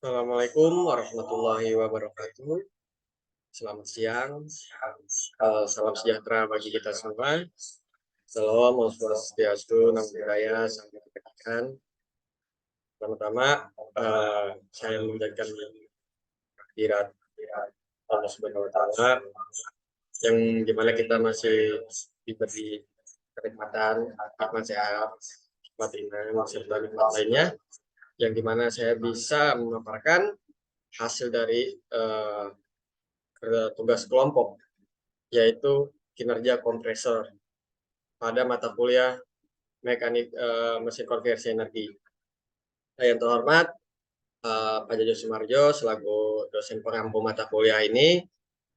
Assalamualaikum warahmatullahi wabarakatuh. Selamat siang, salam sejahtera bagi kita semua. Salam Om Swastiastu, Namo Buddhaya, Salam Kebajikan. Pertama-tama, saya mengucapkan kehadirat Allah Subhanahu Wa Taala, yang dimana kita masih diberi kenikmatan, nikmat sehat, nikmat iman, serta nikmat lainnya, yang dimana saya bisa memaparkan hasil dari tugas kelompok, yaitu kinerja kompresor pada mata kuliah mekanik mesin konversi energi. Yang terhormat Pak Jajo Sumarjo selaku dosen pengampu mata kuliah ini,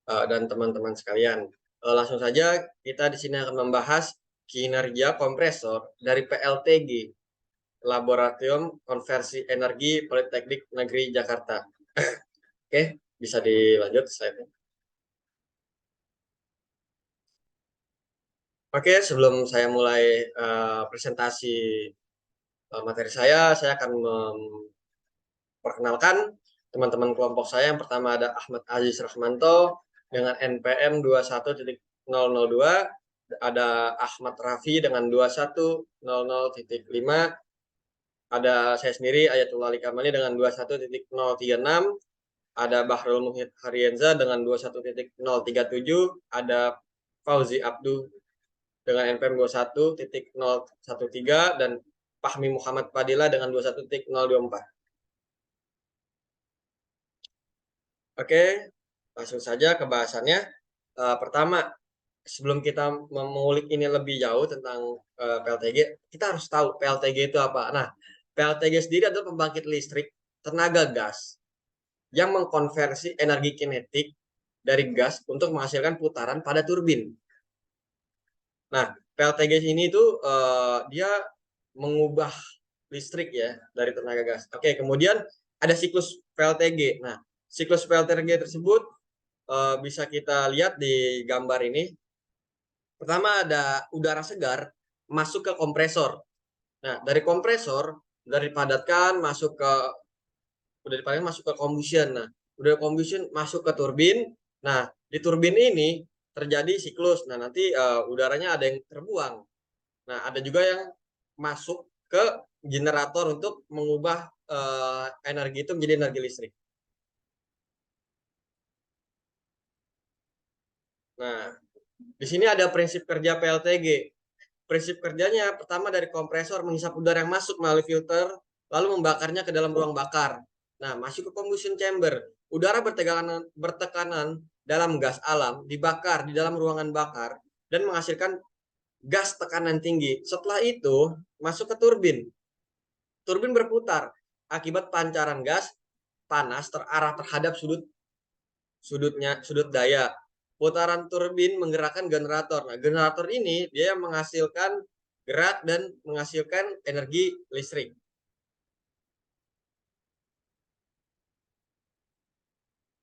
dan teman-teman sekalian. Langsung saja kita di sini akan membahas kinerja kompresor dari PLTG, Laboratorium Konversi Energi Politeknik Negeri Jakarta. Oke, bisa dilanjut slide-nya. Oke, sebelum saya mulai presentasi materi saya akan memperkenalkan teman-teman kelompok saya. Yang pertama ada Ahmad Aziz Rahmanto dengan NPM 21.002, ada Ahmad Rafi dengan 21.00.5, ada saya sendiri Ayatullah Ali Kamali dengan 21.036, ada Bahrul Muhid Harienza dengan 21.037, ada Fauzi Abdu dengan NPM 21.013, dan Fahmi Muhammad Padilla dengan 21.024. Oke, langsung saja ke bahasannya. Pertama, sebelum kita mengulik ini lebih jauh tentang PLTG, kita harus tahu PLTG itu apa. Nah, PLTG sendiri adalah pembangkit listrik tenaga gas yang mengkonversi energi kinetik dari gas untuk menghasilkan putaran pada turbin. Nah, PLTG ini itu dia mengubah listrik ya dari tenaga gas. Oke, kemudian ada siklus PLTG. Nah, siklus PLTG tersebut bisa kita lihat di gambar ini. Pertama ada udara segar masuk ke kompresor. Nah, dari kompresor dipadatkan masuk ke combustion. Nah, udah combustion masuk ke turbin. Nah, di turbin ini terjadi siklus. Nah, nanti udaranya ada yang terbuang. Nah, ada juga yang masuk ke generator untuk mengubah energi itu menjadi energi listrik. Nah, di sini ada prinsip kerja PLTG. Prinsip kerjanya pertama dari kompresor menghisap udara yang masuk melalui filter, lalu membakarnya ke dalam ruang bakar. Nah, masuk ke combustion chamber. Udara bertekanan dalam gas alam dibakar di dalam ruangan bakar dan menghasilkan gas tekanan tinggi. Setelah itu masuk ke turbin. Turbin berputar akibat pancaran gas panas terarah terhadap sudut daya. Putaran turbin menggerakkan generator. Nah, generator ini dia menghasilkan gerak dan menghasilkan energi listrik.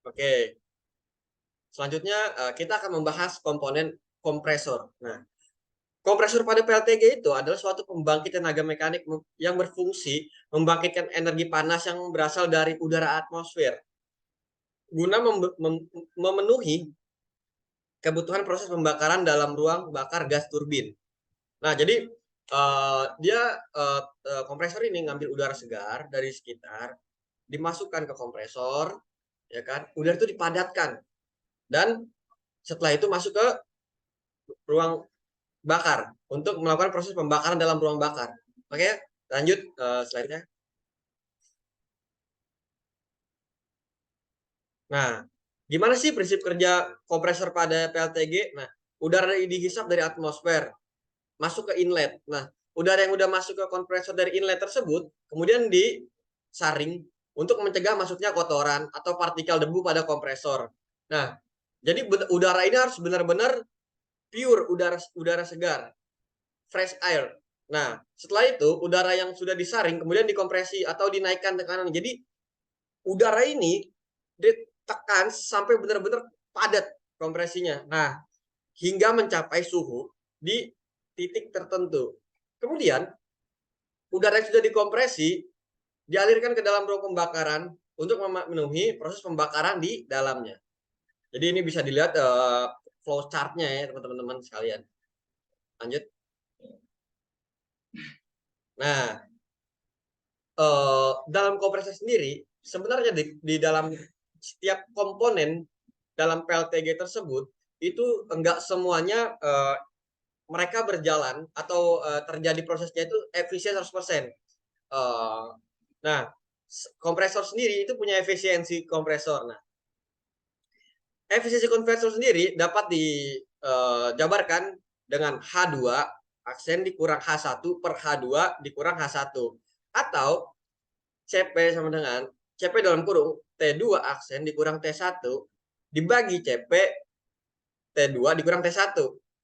Oke. Selanjutnya kita akan membahas komponen kompresor. Nah, kompresor pada PLTG itu adalah suatu pembangkit tenaga mekanik yang berfungsi membangkitkan energi panas yang berasal dari udara atmosfer guna memenuhi kebutuhan proses pembakaran dalam ruang bakar gas turbin. Nah, jadi dia kompresor ini ngambil udara segar dari sekitar, dimasukkan ke kompresor, ya kan? Udara itu dipadatkan dan setelah itu masuk ke ruang bakar untuk melakukan proses pembakaran dalam ruang bakar. Oke, lanjut slide-nya. Nah, gimana sih prinsip kerja kompresor pada PLTG? Nah, udara dihisap dari atmosfer masuk ke inlet. Nah, udara yang udah masuk ke kompresor dari inlet tersebut kemudian disaring untuk mencegah masuknya kotoran atau partikel debu pada kompresor. Nah, jadi udara ini harus benar-benar pure udara segar, fresh air. Nah, setelah itu udara yang sudah disaring kemudian dikompresi atau dinaikkan tekanan. Jadi udara ini ditekan sampai benar-benar padat kompresinya. Nah, hingga mencapai suhu di titik tertentu. Kemudian udara yang sudah dikompresi dialirkan ke dalam ruang pembakaran untuk memenuhi proses pembakaran di dalamnya. Jadi ini bisa dilihat flow chart-nya ya teman-teman sekalian. Lanjut. Nah, dalam kompresor sendiri sebenarnya di dalam setiap komponen dalam PLTG tersebut itu enggak semuanya mereka berjalan atau terjadi prosesnya itu efisien 100%. Nah, kompresor sendiri itu punya efisiensi kompresor. Nah, efisiensi kompresor sendiri dapat dijabarkan dengan H2 aksen dikurang H1 per H2 dikurang H1. Atau CP sama dengan CP dalam kurung T2 aksen dikurang T1 dibagi CP T2 dikurang T1.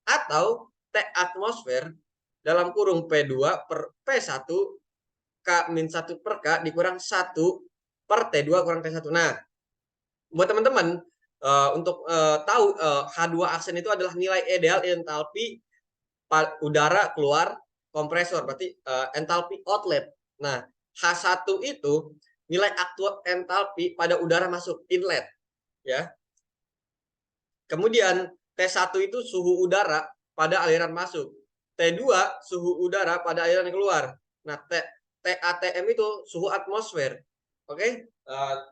Atau T atmosfer dalam kurung P2 per P1 K-1 per K dikurang 1 per T2 kurang T1. Nah, buat teman-teman untuk tahu H2 aksen itu adalah nilai ideal entalpi udara keluar kompresor, berarti entalpi outlet. Nah, H1 itu nilai aktual entalpi pada udara masuk inlet, ya. Kemudian T1 itu suhu udara pada aliran masuk. T2 suhu udara pada aliran keluar. Nah, TATM itu suhu atmosfer. Oke?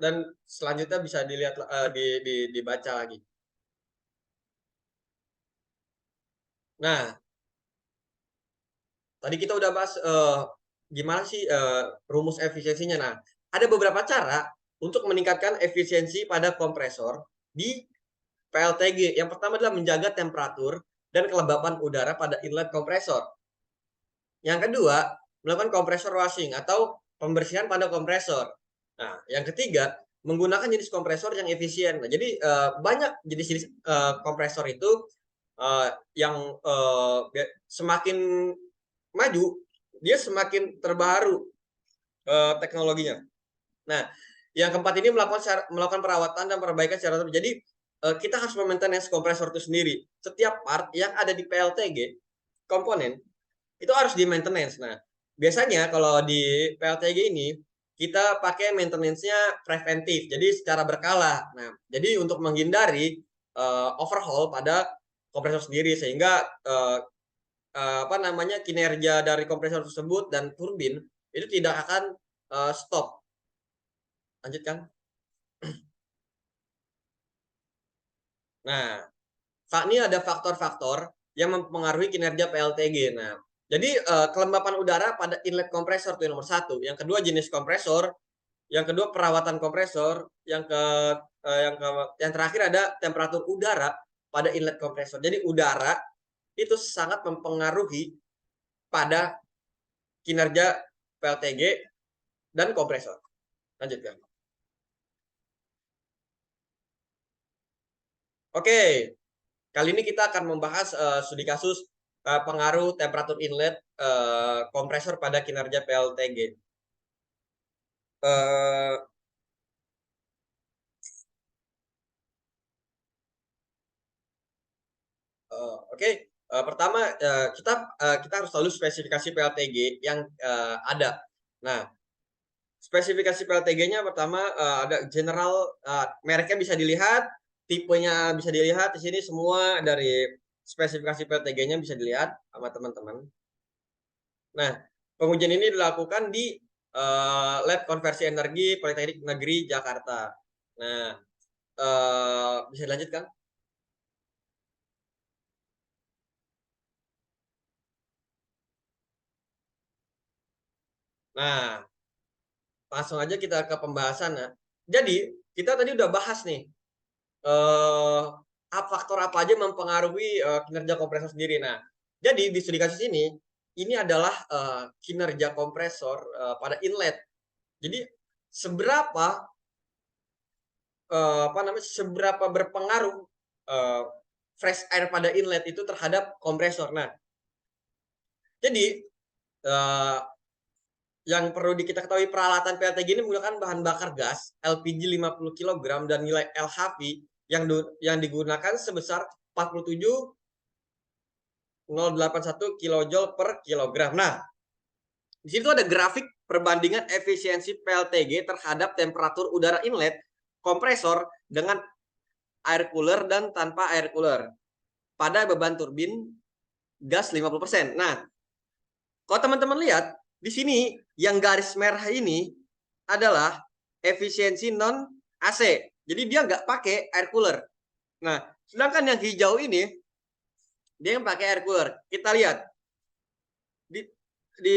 Dan selanjutnya bisa dilihat dibaca lagi. Nah, tadi kita udah bahas gimana sih rumus efisiensinya. Nah, ada beberapa cara untuk meningkatkan efisiensi pada kompresor di PLTG. Yang pertama adalah menjaga temperatur dan kelembapan udara pada inlet kompresor. Yang kedua, melakukan kompresor washing atau pembersihan pada kompresor. Nah, yang ketiga, menggunakan jenis kompresor yang efisien. Nah, jadi banyak jenis-jenis kompresor itu yang semakin maju, dia semakin terbaru teknologinya. Nah, yang keempat ini melakukan perawatan dan perbaikan secara terus. Jadi kita harus memaintenance kompresor itu sendiri. Setiap part yang ada di PLTG komponen itu harus di maintenance. Nah, biasanya kalau di PLTG ini kita pakai maintenance-nya preventif, jadi secara berkala. Nah, jadi untuk menghindari overhaul pada kompresor sendiri sehingga kinerja dari kompresor tersebut dan turbin itu tidak akan stop. Lanjutkan. Nah, ini ada faktor-faktor yang mempengaruhi kinerja PLTG. Nah, jadi kelembapan udara pada inlet kompresor itu nomor satu. Yang kedua jenis kompresor, yang kedua perawatan kompresor, yang terakhir ada temperatur udara pada inlet kompresor. Jadi udara itu sangat mempengaruhi pada kinerja PLTG dan kompresor. Lanjutkan. Oke, kali ini kita akan membahas studi kasus pengaruh temperatur inlet kompresor pada kinerja PLTG. Oke, pertama kita harus tahu spesifikasi PLTG yang ada. Nah, spesifikasi PLTG-nya pertama ada general, mereknya bisa dilihat, tipenya bisa dilihat di sini semua dari spesifikasi PLTG-nya bisa dilihat sama teman-teman. Nah, pengujian ini dilakukan di Lab Konversi Energi Politeknik Negeri Jakarta. Nah, bisa dilanjutkan? Nah, langsung aja kita ke pembahasan ya. Jadi, kita tadi udah bahas nih, faktor apa aja mempengaruhi kinerja kompresor sendiri. Nah, jadi di studi kasus ini adalah kinerja kompresor pada inlet. Jadi seberapa seberapa berpengaruh fresh air pada inlet itu terhadap kompresor. Nah, jadi yang perlu kita ketahui peralatan PLTG ini menggunakan bahan bakar gas LPG 50 kg dan nilai LHV yang digunakan sebesar 47,081 kJ per kilogram. Nah, Di situ ada grafik perbandingan efisiensi PLTG terhadap temperatur udara inlet kompresor dengan air cooler dan tanpa air cooler pada beban turbin gas 50%. Nah, kalau teman-teman lihat di sini yang garis merah ini adalah efisiensi non AC. Jadi dia nggak pakai air cooler. Nah, sedangkan yang hijau ini dia yang pakai air cooler. Kita lihat di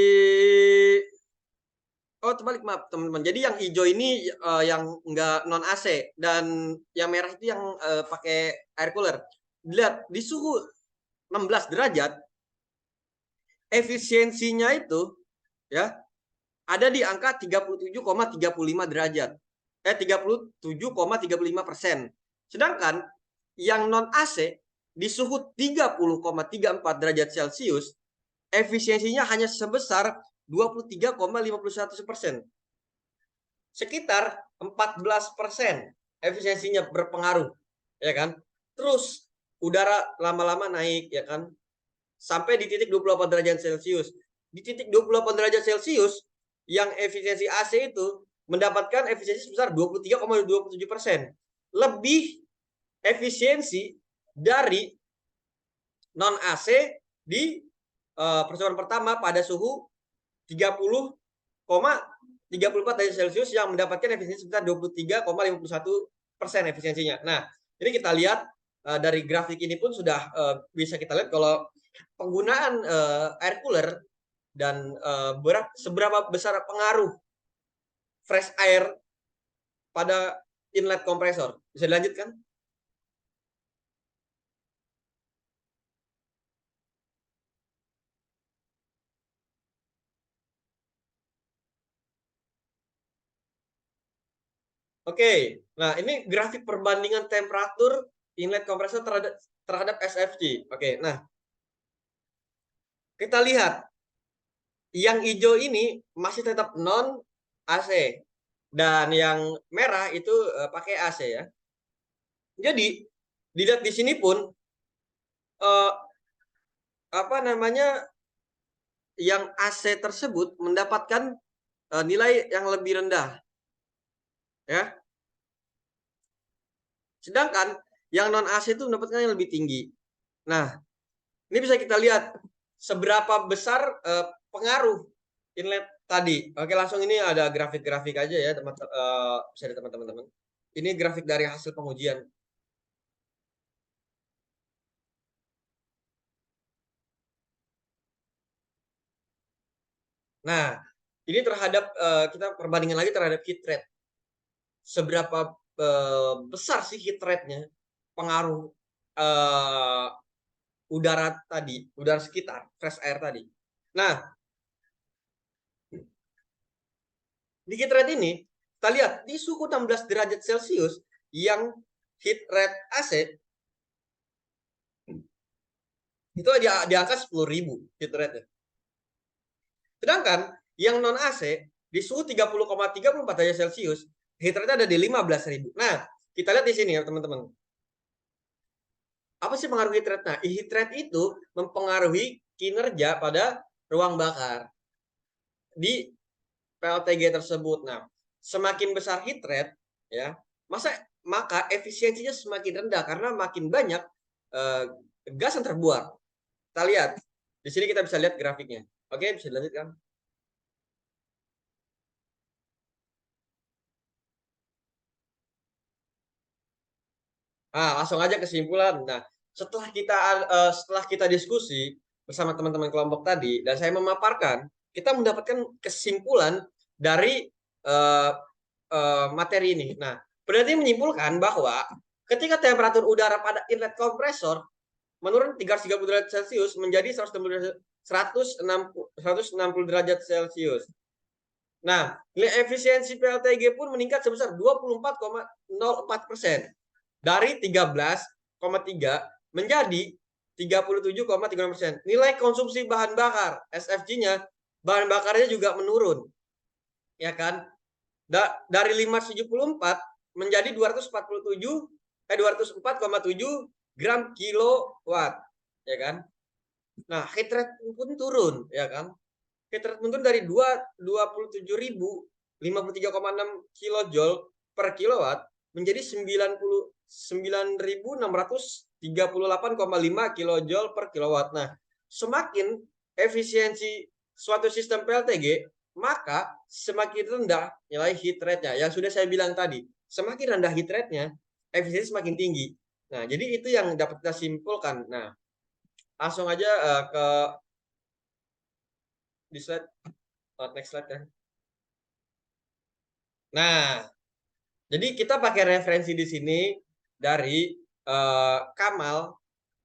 oh terbalik, maaf teman-teman. Jadi yang hijau ini yang enggak non AC dan yang merah itu yang pakai air cooler. Lihat di suhu 16 derajat efisiensinya itu ya ada di angka 37,35 derajat. 37,35%. Sedangkan yang non AC di suhu 30,34 derajat Celcius efisiensinya hanya sebesar 23,51%. Sekitar 14% efisiensinya berpengaruh, ya kan? Terus udara lama-lama naik, ya kan? Sampai di titik 28 derajat Celcius. Di titik 28 derajat Celcius yang efisiensi AC itu mendapatkan efisiensi sebesar 23,27%. Lebih efisiensi dari non AC di percobaan pertama pada suhu 30,34 derajat Celcius yang mendapatkan efisiensi sebesar 23,51% efisiensinya. Nah, ini kita lihat dari grafik ini pun sudah bisa kita lihat kalau penggunaan air cooler dan seberapa besar pengaruh fresh air pada inlet kompresor. Bisa dilanjutkan? Oke, nah ini grafik perbandingan temperatur inlet kompresor terhadap SFC. Oke, nah kita lihat yang hijau ini masih tetap non AC dan yang merah itu pakai AC ya. Jadi dilihat di sini pun eh, apa namanya yang AC tersebut mendapatkan nilai yang lebih rendah ya. Sedangkan yang non AC itu mendapatkan yang lebih tinggi. Nah, ini bisa kita lihat seberapa besar pengaruh inlet tadi. Oke, langsung ini ada grafik-grafik aja ya, bisa lihat teman-teman. Ini grafik dari hasil pengujian. Nah, ini terhadap kita perbandingan lagi terhadap heat rate. Seberapa besar sih heat rate-nya pengaruh udara tadi, udara sekitar, fresh air tadi. Nah, di heat rate ini kita lihat di suhu 16 derajat Celcius yang heat rate AC itu di angka 10.000 heat rate-nya. Sedangkan yang non AC di suhu 30,34 derajat Celcius heat rate ada di 15.000. Nah, kita lihat di sini ya teman-teman. Apa sih pengaruh heat rate? Nah, heat rate itu mempengaruhi kinerja pada ruang bakar di PLTG tersebut. Nah, semakin besar heat rate ya, maka efisiensinya semakin rendah karena makin banyak gas yang terbuang. Kita lihat di sini kita bisa lihat grafiknya. Oke, bisa dilanjutkan. Langsung aja kesimpulan. Nah, setelah kita diskusi bersama teman-teman kelompok tadi dan saya memaparkan, kita mendapatkan kesimpulan dari uh, materi ini. Nah, berarti menyimpulkan bahwa ketika temperatur udara pada inlet kompresor menurun 330 derajat Celcius menjadi 160 derajat Celcius. Nah, nilai efisiensi PLTG pun meningkat sebesar 24,04% dari 13,3 menjadi 37,36%. Nilai konsumsi bahan bakar SFG-nya bahan bakarnya juga menurun. Ya kan? Dari 574 menjadi 204,7 gram kilowatt, ya kan? Nah, heat rate pun turun, ya kan? heat rate menurun dari 27.053,6 kilojoule per kilowatt menjadi 99.638,5 kilojoule per kilowatt. Nah, semakin efisiensi suatu sistem PLTG, maka semakin rendah nilai heat rate-nya. Yang sudah saya bilang tadi, semakin rendah heat rate-nya, efisiensi semakin tinggi. Nah, jadi itu yang dapat kita simpulkan. Nah, langsung aja ke di slide, next slide kan. Nah, jadi kita pakai referensi di sini dari Kamal,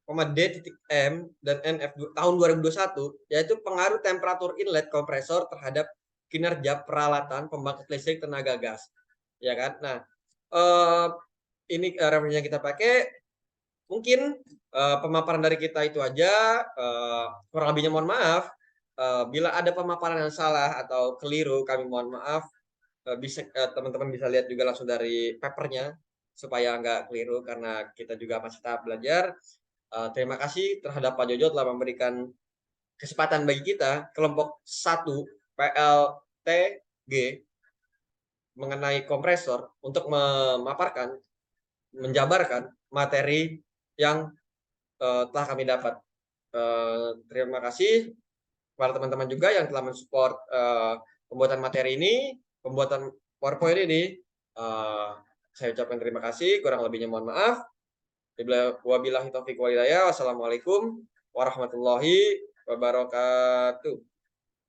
D.M dan NF tahun 2021, yaitu pengaruh temperatur inlet kompresor terhadap kinerja peralatan pembangkit listrik tenaga gas, ya kan? Nah, ini referensinya kita pakai. Mungkin pemaparan dari kita itu aja, kurang lebihnya mohon maaf. Bila ada pemaparan yang salah atau keliru, kami mohon maaf. Bisa teman-teman bisa lihat juga langsung dari papernya supaya nggak keliru karena kita juga masih tahap belajar. Terima kasih terhadap Pak Jojo telah memberikan kesempatan bagi kita kelompok 1 PLTG mengenai kompresor untuk memaparkan, menjabarkan materi yang telah kami dapat. Terima kasih kepada teman-teman juga yang telah mensupport pembuatan materi ini, pembuatan PowerPoint ini. Saya ucapkan terima kasih, kurang lebihnya mohon maaf. Wabillahi taufiq wal hidayah. Wassalamualaikum warahmatullahi wabarakatuh.